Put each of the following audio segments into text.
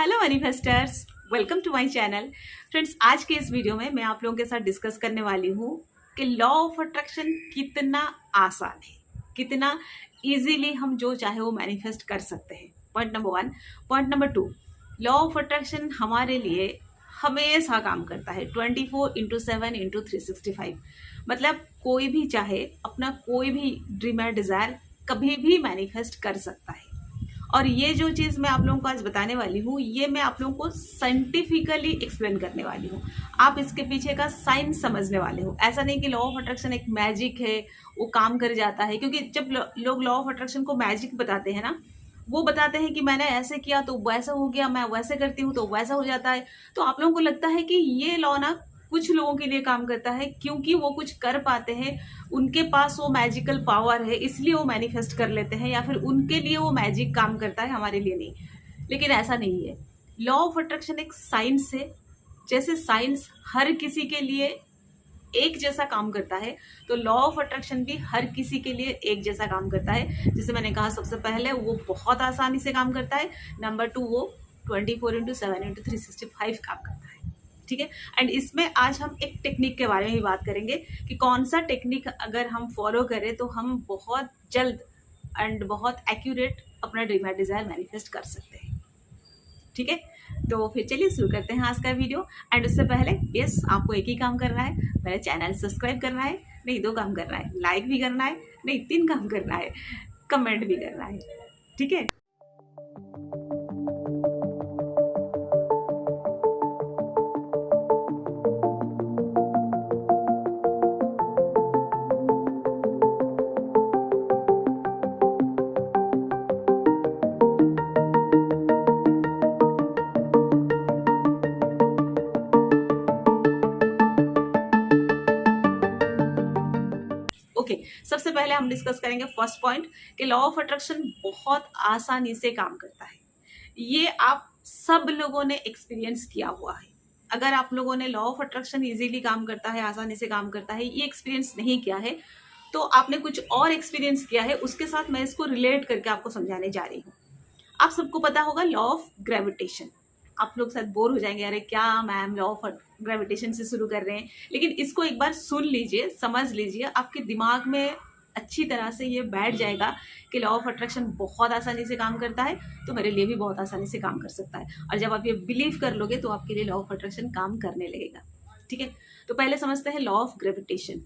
Hello manifesters, welcome to my channel. Friends, आज के इस वीडियो में मैं आप लोगों के साथ डिस्कस करने वाली हूँ कि लॉ ऑफ अट्रैक्शन कितना आसान है, कितना इजीली हम जो चाहे वो मैनिफेस्ट कर सकते हैं। Point number 1। Point number 2, law of attraction हमारे लिए हमेशा काम करता है 24/7/365। मतलब कोई भी चाहे अपना कोई भी ड्रीम या डिज़ायर कभी भी मैनिफेस्ट कर सकता है। और ये जो चीज़ मैं आप लोगों को आज बताने वाली हूँ, ये मैं आप लोगों को साइंटिफिकली एक्सप्लेन करने वाली हूँ। आप इसके पीछे का साइंस समझने वाले हो। ऐसा नहीं कि लॉ ऑफ अट्रैक्शन एक मैजिक है, वो काम कर जाता है। क्योंकि जब लोग लॉ ऑफ अट्रैक्शन को मैजिक बताते हैं ना, वो बताते हैं कि मैंने ऐसे किया तो वैसा हो गया, मैं वैसे करती हूँ तो वैसा हो जाता है। तो आप लोगों को लगता है कि ये लॉ ना कुछ लोगों के लिए काम करता है, क्योंकि वो कुछ कर पाते हैं, उनके पास वो मैजिकल पावर है, इसलिए वो मैनिफेस्ट कर लेते हैं, या फिर उनके लिए वो मैजिक काम करता है, हमारे लिए नहीं। लेकिन ऐसा नहीं है। लॉ ऑफ अट्रैक्शन एक साइंस है। जैसे साइंस हर किसी के लिए एक जैसा काम करता है, तो लॉ ऑफ अट्रैक्शन भी हर किसी के लिए एक जैसा काम करता है। जैसे मैंने कहा, सबसे पहले वो बहुत आसानी से काम करता है। नंबर 2, वो 24/7/365 काम करता है। ठीक है। एंड इसमें आज हम एक टेक्निक के बारे में भी बात करेंगे कि कौन सा टेक्निक अगर हम फॉलो करें तो हम बहुत जल्द एंड बहुत एक्यूरेट अपना ड्रीम या डिज़ायर मैनिफेस्ट कर सकते हैं। ठीक है, तो फिर चलिए शुरू करते हैं आज का वीडियो। एंड उससे पहले यस, आपको एक ही काम करना है, मेरे चैनल सब्सक्राइब करना है। नहीं, 2 काम करना है, लाइक भी करना है। नहीं, 3 काम करना है, कमेंट भी करना है। ठीक है। ओके, सबसे पहले हम डिस्कस करेंगे फर्स्ट पॉइंट कि लॉ ऑफ अट्रैक्शन बहुत आसानी से काम करता है। ये आप सब लोगों ने एक्सपीरियंस किया हुआ है। अगर आप लोगों ने लॉ ऑफ अट्रैक्शन इजीली काम करता है, आसानी से काम करता है, ये एक्सपीरियंस नहीं किया है, तो आपने कुछ और एक्सपीरियंस किया है, उसके साथ मैं इसको रिलेट करके आपको समझाने जा रही हूँ। आप सबको पता होगा लॉ ऑफ ग्रेविटेशन। आप लोग शायद बोर हो जाएंगे, अरे क्या मैम लॉ ऑफ ग्रेविटेशन से शुरू कर रहे हैं। लेकिन इसको एक बार सुन लीजिए, समझ लीजिए, आपके दिमाग में अच्छी तरह से ये बैठ जाएगा कि लॉ ऑफ अट्रैक्शन बहुत आसानी से काम करता है, तो मेरे लिए भी बहुत आसानी से काम कर सकता है। और जब आप ये बिलीव कर लोगे तो आपके लिए लॉ ऑफ अट्रैक्शन काम करने लगेगा। ठीक है, तो पहले समझते हैं लॉ ऑफ ग्रेविटेशन।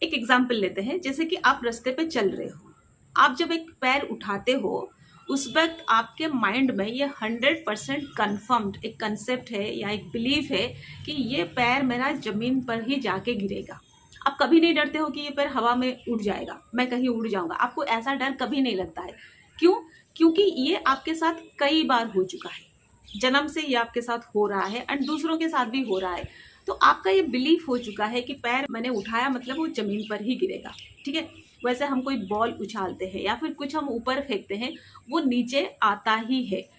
एक एग्जाम्पल लेते हैं। जैसे कि आप रास्ते पे चल रहे हो, आप जब एक पैर उठाते हो, उस वक्त आपके माइंड में ये 100% कन्फर्म्ड एक कंसेप्ट है या एक बिलीफ है कि ये पैर मेरा जमीन पर ही जाके गिरेगा। आप कभी नहीं डरते हो कि ये पैर हवा में उड़ जाएगा, मैं कहीं उड़ जाऊंगा। आपको ऐसा डर कभी नहीं लगता है। क्यों? क्योंकि ये आपके साथ कई बार हो चुका है। जन्म से ये आपके साथ हो रहा है एंड दूसरों के साथ भी हो रहा है। तो आपका ये बिलीफ हो चुका है कि पैर मैंने उठाया मतलब वो जमीन पर ही गिरेगा। ठीक है। वैसे हम कोई बॉल उछालते हैं या फिर कुछ हम ऊपर फेंकते हैं, वो नीचे आता ही है।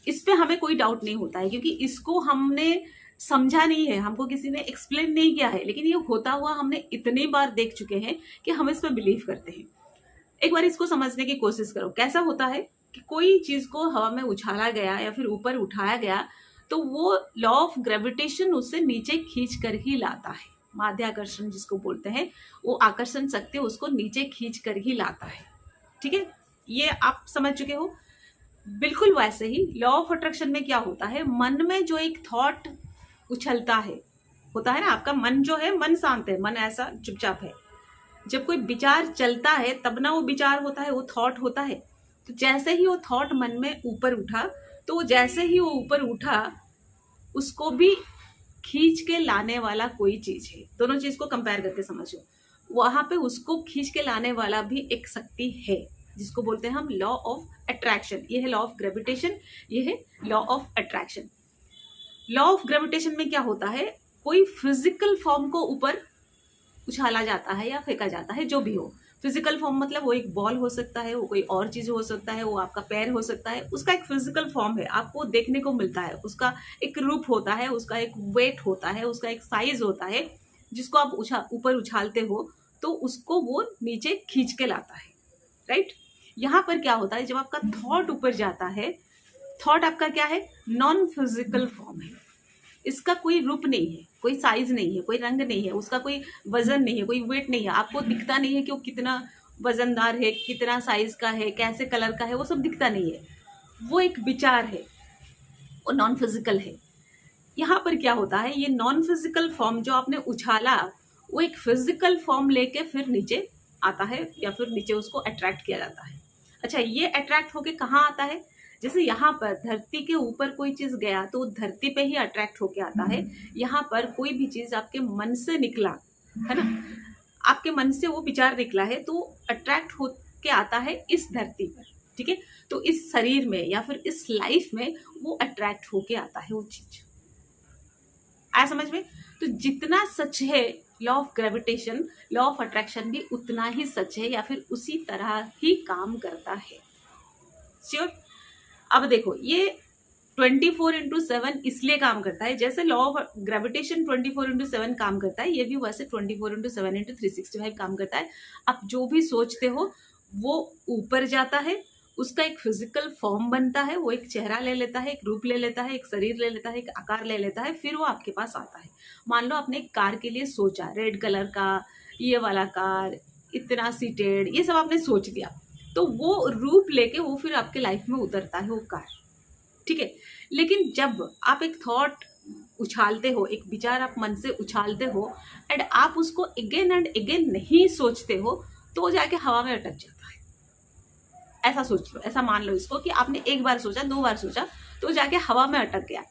इस पे हमें कोई डाउट नहीं होता है, क्योंकि इसको हमने समझा नहीं है, हमको किसी ने एक्सप्लेन नहीं किया है, लेकिन ये होता हुआ हमने इतनी बार देख चुके हैं कि हम इस पर बिलीव करते हैं। एक बार इसको समझने की कोशिश करो। कैसा होता है कि कोई चीज को हवा में उछाला गया या फिर ऊपर उठाया गया, तो वो लॉ ऑफ ग्रेविटेशन उससे नीचे खींच कर ही लाता है। माध्याकर्षण जिसको बोलते हैं, वो आकर्षण शक्ति उसको नीचे खींच कर ही लाता है। ठीक है, ये आप समझ चुके हो। बिल्कुल वैसे ही लॉ ऑफ अट्रैक्शन में क्या होता है, मन में जो एक थॉट उछलता है, होता है ना, आपका मन जो है, मन शांत है, मन ऐसा चुपचाप है। जब कोई विचार चलता है तब ना वो विचार होता है, वो थॉट होता है। तो जैसे ही वो थॉट मन में ऊपर उठा, तो जैसे ही वो ऊपर उठा, उसको भी खींच के लाने वाला कोई चीज है। दोनों चीज को कंपेयर करके समझो। वहां पे उसको खींच के लाने वाला भी एक शक्ति है, जिसको बोलते हैं हम लॉ ऑफ अट्रैक्शन। ये है लॉ ऑफ ग्रेविटेशन, ये है law of attraction. Law of gravitation में क्या होता है, कोई फिजिकल फॉर्म को ऊपर उछाला जाता है या फेंका जाता है, जो भी हो। फिजिकल फॉर्म मतलब वो एक बॉल हो सकता है, वो कोई और चीज हो सकता है, वो आपका पैर हो सकता है। उसका एक फिजिकल फॉर्म है, आपको देखने को मिलता है, उसका एक रूप होता है, उसका एक वेट होता है, उसका एक साइज होता है, जिसको आप ऊपर उछालते हो तो उसको वो नीचे खींच के लाता है। राइट। यहाँ पर क्या होता है, जब आपका थॉट ऊपर जाता है, थॉट आपका क्या है, नॉन फिजिकल फॉर्म है, इसका कोई रूप नहीं है, कोई साइज नहीं है, कोई रंग नहीं है, उसका कोई वजन नहीं है, कोई वेट नहीं है, आपको दिखता नहीं है कि वो कितना वजनदार है, कितना साइज का है, कैसे कलर का है, वो सब दिखता नहीं है। वो एक विचार है, वो नॉन फिजिकल है। यहाँ पर क्या होता है, ये नॉन फिजिकल फॉर्म जो आपने उछाला वो एक फिजिकल फॉर्म लेके फिर नीचे आता है, या फिर नीचे उसको अट्रैक्ट किया जाता है। अच्छा, ये अट्रैक्ट होके कहाँ आता है, जैसे यहाँ पर धरती के ऊपर कोई चीज गया तो धरती पे ही अट्रैक्ट होके आता है। यहाँ पर कोई भी चीज आपके मन से निकला है ना, आपके मन से वो विचार निकला है तो अट्रैक्ट होके आता है इस धरती पर, ठीक है। तो इस शरीर में या फिर इस लाइफ में वो अट्रैक्ट होके आता है वो चीज, आया समझ में। तो जितना सच है law of gravitation, law of attraction भी उतना ही सच है, या फिर उसी तरह ही काम करता है। श्योर। अब देखो, ये 24/7 इसलिए काम करता है, जैसे लॉ ऑफ ग्रेविटेशन 24/7 काम करता है, ये भी वैसे 24/7 365 काम करता है। आप जो भी सोचते हो वो ऊपर जाता है, उसका एक फिजिकल फॉर्म बनता है, वो एक चेहरा ले लेता है, एक रूप ले लेता है, एक शरीर ले लेता है, एक आकार ले लेता है, फिर वो आपके पास आता है। मान लो आपने एक कार के लिए सोचा, रेड कलर का ये वाला कार, इतना सीटेड, ये सब आपने सोच लिया, तो वो रूप लेके वो फिर आपके लाइफ में उतरता है वो कार, ठीक है। लेकिन जब आप एक थॉट उछालते हो, एक विचार आप मन से उछालते हो एंड आप उसको अगेन एंड अगेन नहीं सोचते हो, तो जाके हवा में अटक जाता है। ऐसा सोच लो, ऐसा मान लो इसको कि आपने एक बार सोचा, 2 बार सोचा, तो जाके हवा में अटक गया।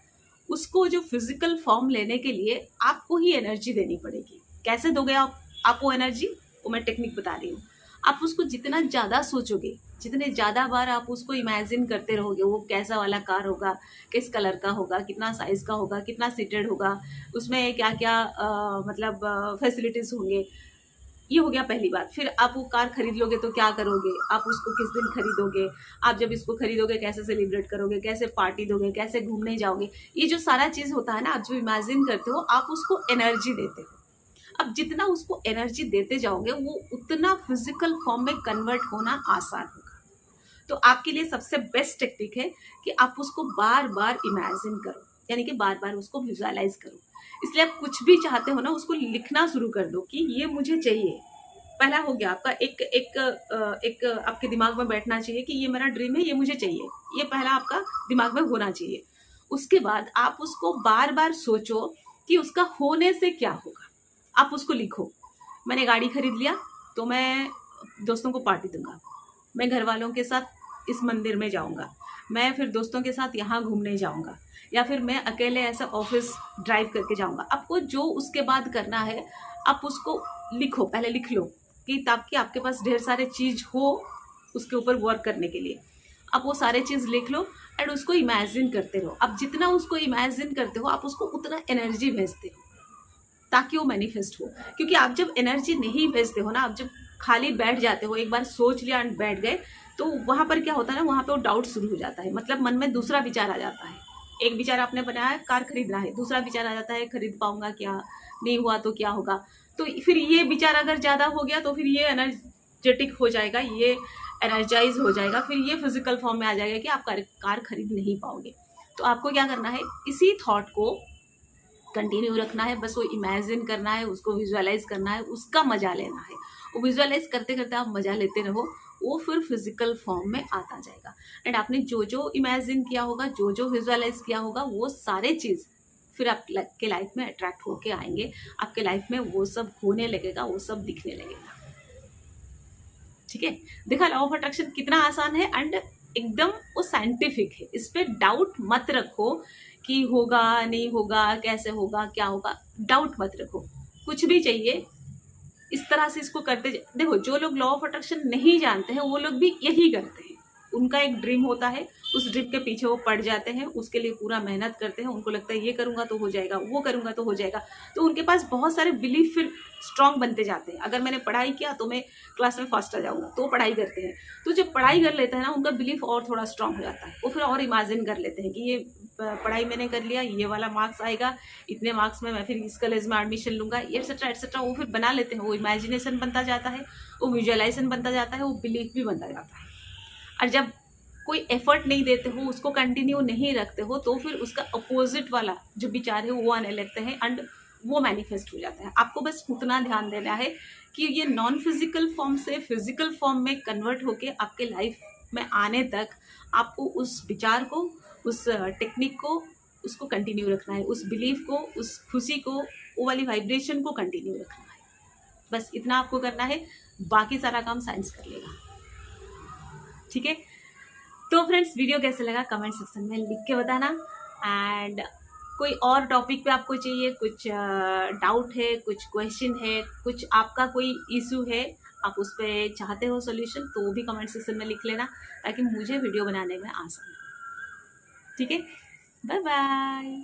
उसको जो फिजिकल फॉर्म लेने के लिए आपको ही एनर्जी देनी पड़ेगी। कैसे दोगे आप वो एनर्जी, वो मैं टेक्निक बता रही हूँ। आप उसको जितना ज़्यादा सोचोगे, जितने ज़्यादा बार आप उसको इमेजिन करते रहोगे, वो कैसा वाला कार होगा, किस कलर का होगा, कितना साइज़ का होगा, कितना सीटेड होगा, उसमें क्या क्या मतलब फैसिलिटीज़ होंगे, ये हो गया पहली बात। फिर आप वो कार खरीद लोगे तो क्या करोगे, आप उसको किस दिन खरीदोगे, आप जब इसको खरीदोगे कैसे सेलिब्रेट करोगे, कैसे पार्टी दोगे, कैसे घूमने जाओगे, ये जो सारा चीज़ होता है ना, आप जो इमेजिन करते हो, आप उसको एनर्जी देते हो। अब जितना उसको एनर्जी देते जाओगे वो उतना फिजिकल फॉर्म में कन्वर्ट होना आसान होगा। तो आपके लिए सबसे बेस्ट टेक्निक है कि आप उसको बार बार इमेजिन करो, यानी कि बार बार उसको विजुअलाइज करो। इसलिए आप कुछ भी चाहते हो ना, उसको लिखना शुरू कर दो कि ये मुझे चाहिए। पहला हो गया आपका एक आपके दिमाग में बैठना चाहिए कि ये मेरा ड्रीम है, ये मुझे चाहिए, ये पहला आपका दिमाग में होना चाहिए। उसके बाद आप उसको बार बार सोचो कि उसका होने से क्या होगा। आप उसको लिखो, मैंने गाड़ी खरीद लिया तो मैं दोस्तों को पार्टी दूंगा, मैं घर वालों के साथ इस मंदिर में जाऊंगा, मैं फिर दोस्तों के साथ यहाँ घूमने जाऊंगा, या फिर मैं अकेले ऐसा ऑफिस ड्राइव करके जाऊंगा। आपको जो उसके बाद करना है आप उसको लिखो, पहले लिख लो कि ताकि आपके पास ढेर सारे चीज़ हो उसके ऊपर वर्क करने के लिए। आप वो सारे चीज़ लिख लो एंड उसको इमेजिन करते रहो। आप जितना उसको इमेजिन करते हो आप उसको उतना एनर्जी भेजते हो ताकि वो मैनिफेस्ट हो। क्योंकि आप जब एनर्जी नहीं भेजते हो ना, आप जब खाली बैठ जाते हो, एक बार सोच लिया एंड बैठ गए, तो वहाँ पर क्या होता है ना, वहाँ पे वो डाउट शुरू हो जाता है। मतलब मन में दूसरा विचार आ जाता है। एक विचार आपने बनाया है कार खरीदना है, दूसरा विचार आ जाता है खरीद पाऊंगा क्या, नहीं हुआ तो क्या होगा। तो फिर ये विचार अगर ज़्यादा हो गया तो फिर ये एनर्जेटिक हो जाएगा, ये एनर्जाइज हो जाएगा, फिर ये फिजिकल फॉर्म में आ जाएगा कि आप कार खरीद नहीं पाओगे। तो आपको क्या करना है, इसी थॉट को कंटिन्यू रखना है, बस वो इमेजिन करना है, उसको विजुअलाइज करना है, उसका मजा लेना है। वो विजुअलाइज करते करते आप मजा लेते रहो, वो फिर फिजिकल फॉर्म में आता जाएगा। एंड आपने जो जो इमेजिन किया होगा, जो जो विजुअलाइज किया होगा, वो सारे चीज़ फिर आपके लाइफ में अट्रैक्ट होके आएंगे। आपके लाइफ में वो सब होने लगेगा, वो सब दिखने लगेगा। ठीक है, देखा लॉ ऑफ अट्रैक्शन कितना आसान है एंड एकदम वो साइंटिफिक है। इस पे डाउट मत रखो कि होगा नहीं होगा, कैसे होगा, क्या होगा, डाउट मत रखो। कुछ भी चाहिए इस तरह से इसको करते देखो। जो लोग लॉ ऑफ अट्रैक्शन नहीं जानते हैं वो लोग भी यही करते हैं। उनका एक ड्रीम होता है, उस ड्रीम के पीछे वो पड़ जाते हैं, उसके लिए पूरा मेहनत करते हैं। उनको लगता है ये करूंगा तो हो जाएगा, वो करूंगा तो हो जाएगा। तो उनके पास बहुत सारे बिलीफ फिर स्ट्रांग बनते जाते हैं। अगर मैंने पढ़ाई किया तो मैं क्लास में फर्स्ट आ जाऊंगा, तो पढ़ाई करते हैं। तो जब पढ़ाई कर लेते हैं ना, उनका बिलीफ और थोड़ा स्ट्रांग हो जाता है। वो फिर और इमेजिन कर लेते हैं कि ये पढ़ाई मैंने कर लिया, ये वाला मार्क्स आएगा, इतने मार्क्स में मैं फिर इस कॉलेज में एडमिशन लूंगा, एटसेट्रा एटसेट्रा। वो फिर बना लेते हैं। वो इमेजिनेशन बनता जाता है, वो विजुअलाइजेशन बनता जाता है, वो बिलीफ भी बनता जाता है। और जब कोई एफर्ट नहीं देते हो, उसको कंटिन्यू नहीं रखते हो, तो फिर उसका अपोजिट वाला जो विचार है वो आने लगते हैं एंड वो मैनिफेस्ट हो जाता है। आपको बस उतना ध्यान देना है कि ये नॉन फिजिकल फॉर्म से फिजिकल फॉर्म में कन्वर्ट होके आपके लाइफ में आने तक आपको उस विचार को, उस टेक्निक को, उसको कंटिन्यू रखना है, उस बिलीफ को, उस खुशी को, वो वाली वाइब्रेशन को कंटिन्यू रखना है। बस इतना आपको करना है, बाकी सारा काम साइंस कर लेगा। ठीक है, तो फ्रेंड्स वीडियो कैसे लगा कमेंट सेक्शन में लिख के बताना। एंड कोई और टॉपिक पे आपको चाहिए, कुछ डाउट है, कुछ क्वेश्चन है, कुछ आपका कोई इशू है, आप उस पर चाहते हो सॉल्यूशन, तो वो भी कमेंट सेक्शन में लिख लेना ताकि मुझे वीडियो बनाने में आसान हो। ठीक है, बाय बाय।